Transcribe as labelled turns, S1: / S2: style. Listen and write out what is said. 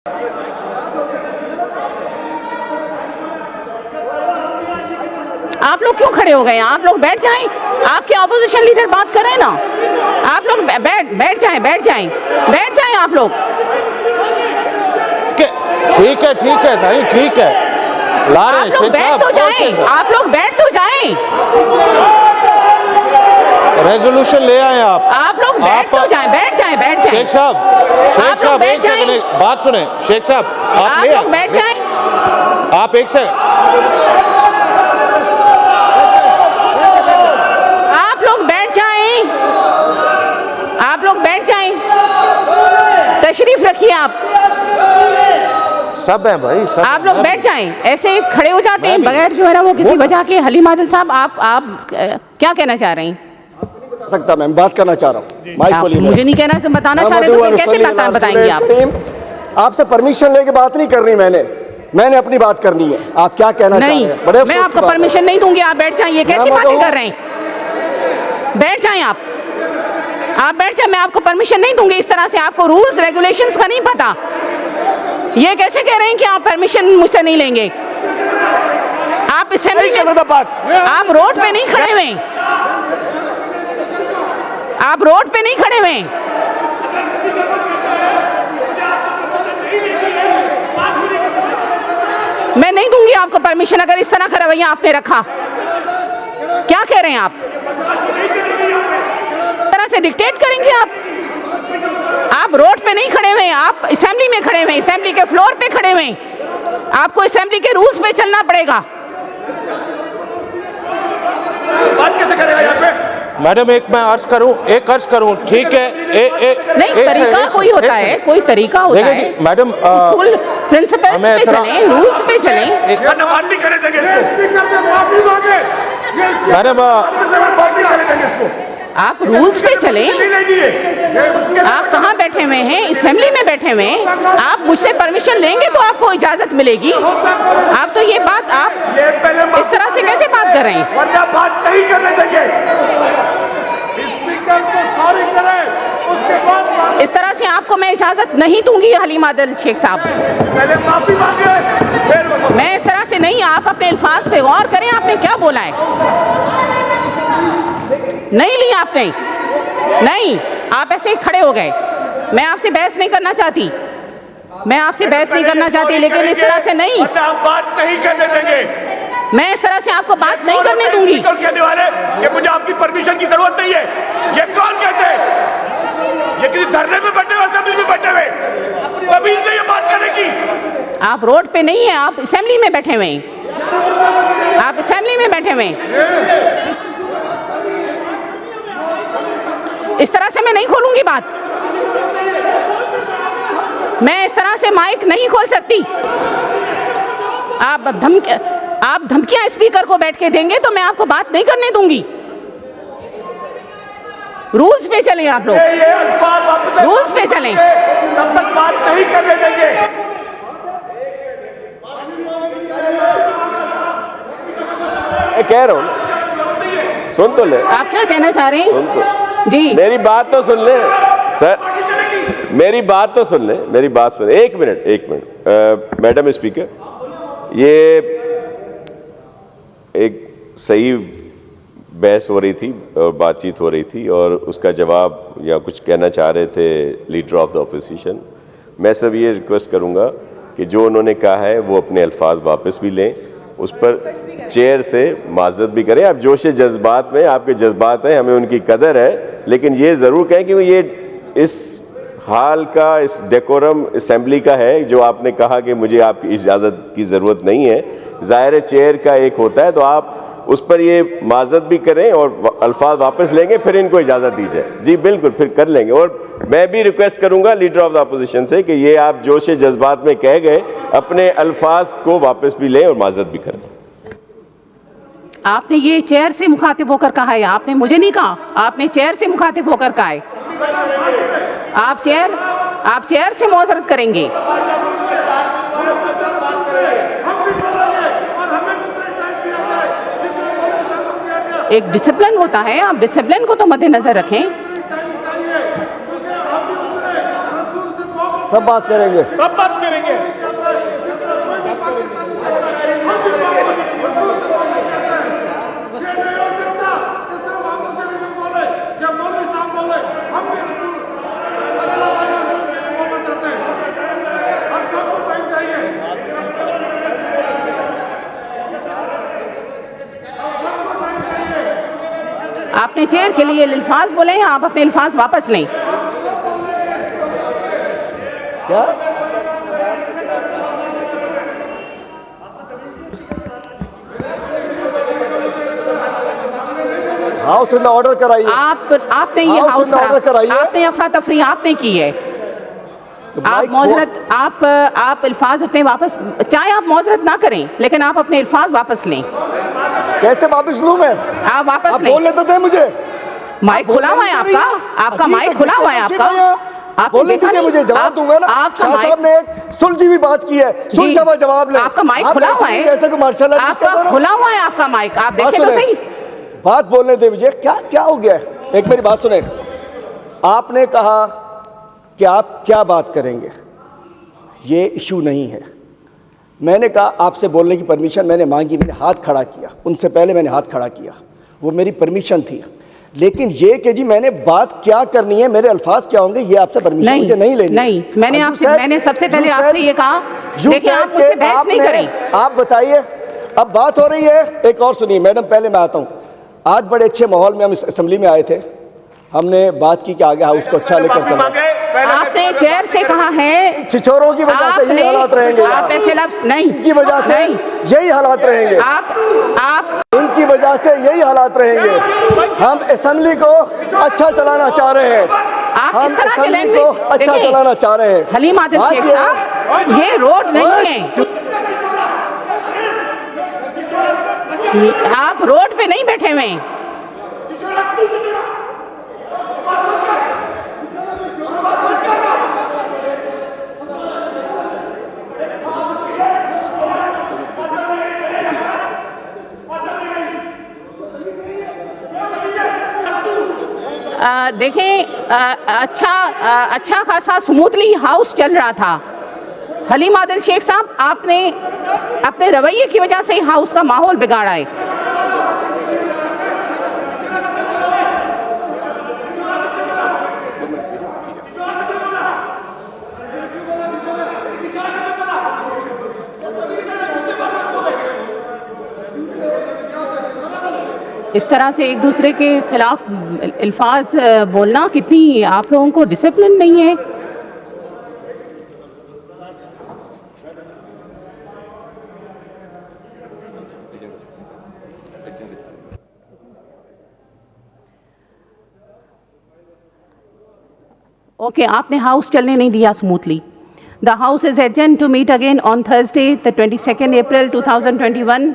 S1: आप लोग क्यों खड़े हो गए? आप लोग बैठ जाएं। आपके ऑपोजिशन लीडर बात कर रहे हैं ना, आप लोग बैठ जाएं आप लोग।
S2: ठीक है सही, ठीक है, ला रहे हैं।
S1: आप लोग बैठ तो जाएं, आप लोग बैठ तो जाएं।
S2: रेजोल्यूशन ले आए
S1: आप लोग बैठ तो जाएं, बैठ जाएं।
S2: शेख साहब एक सेकंड बात सुने। शेख साहब आप
S1: लोग बैठ जाएं।
S2: आप एक सेकंड, आप लोग बैठ जाएं। तशरीफ रखिए आप। सब है भाई, सब।
S1: आप लोग बैठ जाएं। ऐसे खड़े हो जाते हैं बगैर जो है ना वो किसी वजह के। हलीम आदिल साहब आप क्या कहना चाह रहे हैं?
S3: सकता मैं बात करना चाह रहा हूँ।
S1: आप मुझे नहीं कहना, बताना चाह रहे तो कैसे बताएंगे आप?
S3: आपसे परमिशन लेके बात नहीं करनी, मैंने अपनी बात करनी है। आप क्या कहना चाह रहे हैं?
S1: नहीं, मैं आपको परमिशन नहीं दूंगी। आप बैठ जाइए। कैसी बातें कर रहे हैं? बैठ जाएं आप बैठ जाएं। मैं आपको परमिशन नहीं दूंगी इस तरह से। आपको रूल्स रेगुलेशंस का नहीं पता। ये कैसे कह रहे हैं कि आप परमिशन मुझसे नहीं लेंगे? आप असेंबली आप रोड पे नहीं खड़े हुए, आप रोड पे नहीं खड़े हुए। मैं नहीं दूंगी आपको परमिशन अगर इस तरह का रवैया आपने रखा। क्या कह रहे हैं आप? तरह से डिक्टेट करेंगे आप रोड पे नहीं खड़े हुए, आप असेंबली में खड़े हुए, असेंबली के फ्लोर पे खड़े हुए। आपको असेंबली के रूल्स पे चलना पड़ेगा।
S2: बात कैसे करेगा यहाँ पे? मैडम एक मैं अर्ज करूं, ठीक है?
S1: नहीं, तरीका कोई होता है, कोई तरीका होता है मैडम। प्रिंसिपल्स पे चलें, रूल्स पे चलें।
S2: मैडम
S1: आप रूल्स पे चलें। आप कहाँ बैठे हुए हैं? असेंबली में बैठे हुए हैं। आप मुझसे परमिशन लेंगे तो आपको इजाजत मिलेगी। आप तो ये बात आप इस तरह से कैसे बात कर रहे हैं?
S2: बात नहीं करने देंगे। स्पीकर को सॉरी करें, उसके बाद
S1: इस तरह से आपको मैं इजाजत नहीं दूंगी। हलीम आदिल शेख साहब,
S2: पहले माफी मांगे।
S1: मैं इस तरह से नहीं। आप अपने अल्फाज पे गौर करें। आपने क्या बोला है? नहीं लिया आपने, नहीं। आप ऐसे ही खड़े हो गए। मैं आपसे बहस नहीं करना चाहती, लेकिन इस तरह से नहीं।
S2: बात नहीं करने देंगे।
S1: मैं इस तरह से आपको बात नहीं करने दूंगी।
S2: कहने वाले कि मुझे आपकी परमिशन की जरूरत नहीं है, ये कौन कहते हैं? ये किसी धरने में बैठे हुए, असेंबली में बैठे हुए, अभी से ये बात करने की।
S1: आप रोड पे नहीं है, आप असेंबली में बैठे हुए हैं। आप असेंबली में बैठे हुए हैं। इस तरह से मैं नहीं खोलूंगी बात। मैं इस तरह से माइक नहीं खोल सकती। आप धमकियां स्पीकर को बैठ के देंगे तो मैं आपको बात नहीं करने दूंगी। रूल्स पे चलें आप लोग, रूल्स पे चलें।
S2: तब तक बात नहीं करने देंगे। मैं कह रहा हूँ, सुन तो ले।
S1: आप क्या कहना चाह रहे हैं?
S2: सुन तो
S1: जी,
S2: मेरी बात तो सुन ले सर, मेरी बात तो सुन ले, मेरी बात सुन। एक मिनट मैडम स्पीकर, ये एक सही बहस हो रही थी और बातचीत हो रही थी और उसका जवाब या कुछ कहना चाह रहे थे लीडर ऑफ द ऑपोजिशन। मैं सब ये रिक्वेस्ट करूंगा कि जो उन्होंने कहा है वो अपने अल्फाज वापस भी लें, उस पर चेयर से माजरत भी करें। आप जोश जज्बात में, आपके जज्बात हैं, हमें उनकी कदर है, लेकिन ये ज़रूर कहें कि ये इस हाल का, इस डेकोरम असेंबली का है जो आपने कहा कि मुझे आपकी इजाज़त की ज़रूरत नहीं है। ज़ाहिर है चेयर का एक होता है, तो आप उस पर ये माजरत भी करें और अल्फाज वापस लेंगे, फिर इनको इजाज़त दी जाए। जी बिल्कुल, फिर कर लेंगे। और मैं भी रिक्वेस्ट करूंगा लीडर ऑफ द अपोजिशन से कि ये आप जोश जज्बात में कह गए, अपने अल्फाज को वापस भी लें और माजरत भी करें।
S1: आपने ये चेयर से मुखातिब होकर कहा है, आपने मुझे नहीं कहा, आपने चेयर से मुखातिब होकर कहा है। आप चेयर से मुआजरत करेंगे। एक डिसिप्लिन होता है, आप डिसिप्लिन को तो मद्देनजर रखें।
S3: सब बात करेंगे,
S2: सब बात करेंगे।
S4: करेंगे।
S1: आपने चेयर के लिए अल्फाज बोले हैं, आप अपने अल्फाज वापस लें।
S3: क्या हाउस में ऑर्डर कराइए।
S1: आपने ये
S3: हाउस
S1: हाउस
S3: में ऑर्डर कराइए।
S1: आपने अफरा तफरी आपने की है। आप
S3: माइक
S1: मौजरत आप अल्फाज अपने वापस, चाहे आप मौजरत ना करें लेकिन आप अपने अल्फाज वापस लें।
S3: कैसे वापस लूं मैं?
S1: आप वापस
S3: आप
S1: लें।
S3: बोलने तो दे मुझे।
S1: माइक खुला हुआ है आपका, आपका माइक खुला हुआ है आपका। आपने
S3: बोलने
S1: देखा
S3: दीजिए
S1: नहीं?
S3: मुझे, जवाब दूंगा ना।
S1: आपका
S3: शाह
S1: माइक,
S3: साहब ने एक सुलझी हुई बात की है, सुलझा हुआ जवाब ले।
S1: आपका माइक
S3: आप
S1: खुला हुआ है,
S3: जैसे कोई मार्शल आर्ट
S1: आपका
S3: करता है ना।
S1: खुला हुआ है आपका माइक, आप
S3: बात
S1: देखें तो
S3: सुने।
S1: सही।
S3: बात बोलने दे मुझे। क्या क्या हो गया है? एक मेरी बात सुने। आपने कहा कि आप क्या बात करेंगे, ये इशू नहीं है। मैंने कहा आपसे बोलने की परमिशन मैंने मांगी, मैंने हाथ खड़ा किया, उनसे पहले मैंने हाथ खड़ा किया, वो मेरी परमिशन थी। लेकिन ये कि जी मैंने बात क्या करनी है, मेरे अल्फाज क्या होंगे, ये आपसे परमिशन मुझे नहीं लेनी।
S1: नहीं, मैंने सबसे पहले आपसे ये कहा, देखिए आप मुझसे बहस नहीं करें।
S3: आप बताइए, अब बात हो रही है। एक और सुनिए मैडम, पहले मैं आता हूँ। आज बड़े अच्छे माहौल में हम इस असेंबली में आए थे, हमने बात की कि आगे हाउस को अच्छा लेकर चलना।
S1: आपने चेयर से कहा है,
S3: छिछोरों की वजह से यही हालात रहेंगे।
S1: आप ऐसे लफ्ज नहीं,
S3: इनकी वजह से यही हालात रहेंगे।
S1: आप
S3: इनकी वजह से यही हालात रहेंगे। हम असेंबली को अच्छा चलाना चाह रहे हैं, हम
S1: इस तरह की
S3: असेंबली को
S1: लैंग्वेज
S3: अच्छा चलाना चाह रहे हैं।
S1: हलीम आदिल शेख साहब, ये रोड नहीं है, आप रोड पे नहीं बैठे हुए हैं। देखें, अच्छा खासा स्मूथली हाउस चल रहा था। हलीम आदिल शेख साहब, आपने अपने रवैये की वजह से हाउस का माहौल बिगाड़ा है। इस तरह से एक दूसरे के खिलाफ अल्फाज बोलना, कितनी आप लोगों को डिसिप्लिन नहीं है। ओके, आपने हाउस चलने नहीं दिया smoothly. The house is adjourned to meet again on Thursday the 22nd April 2021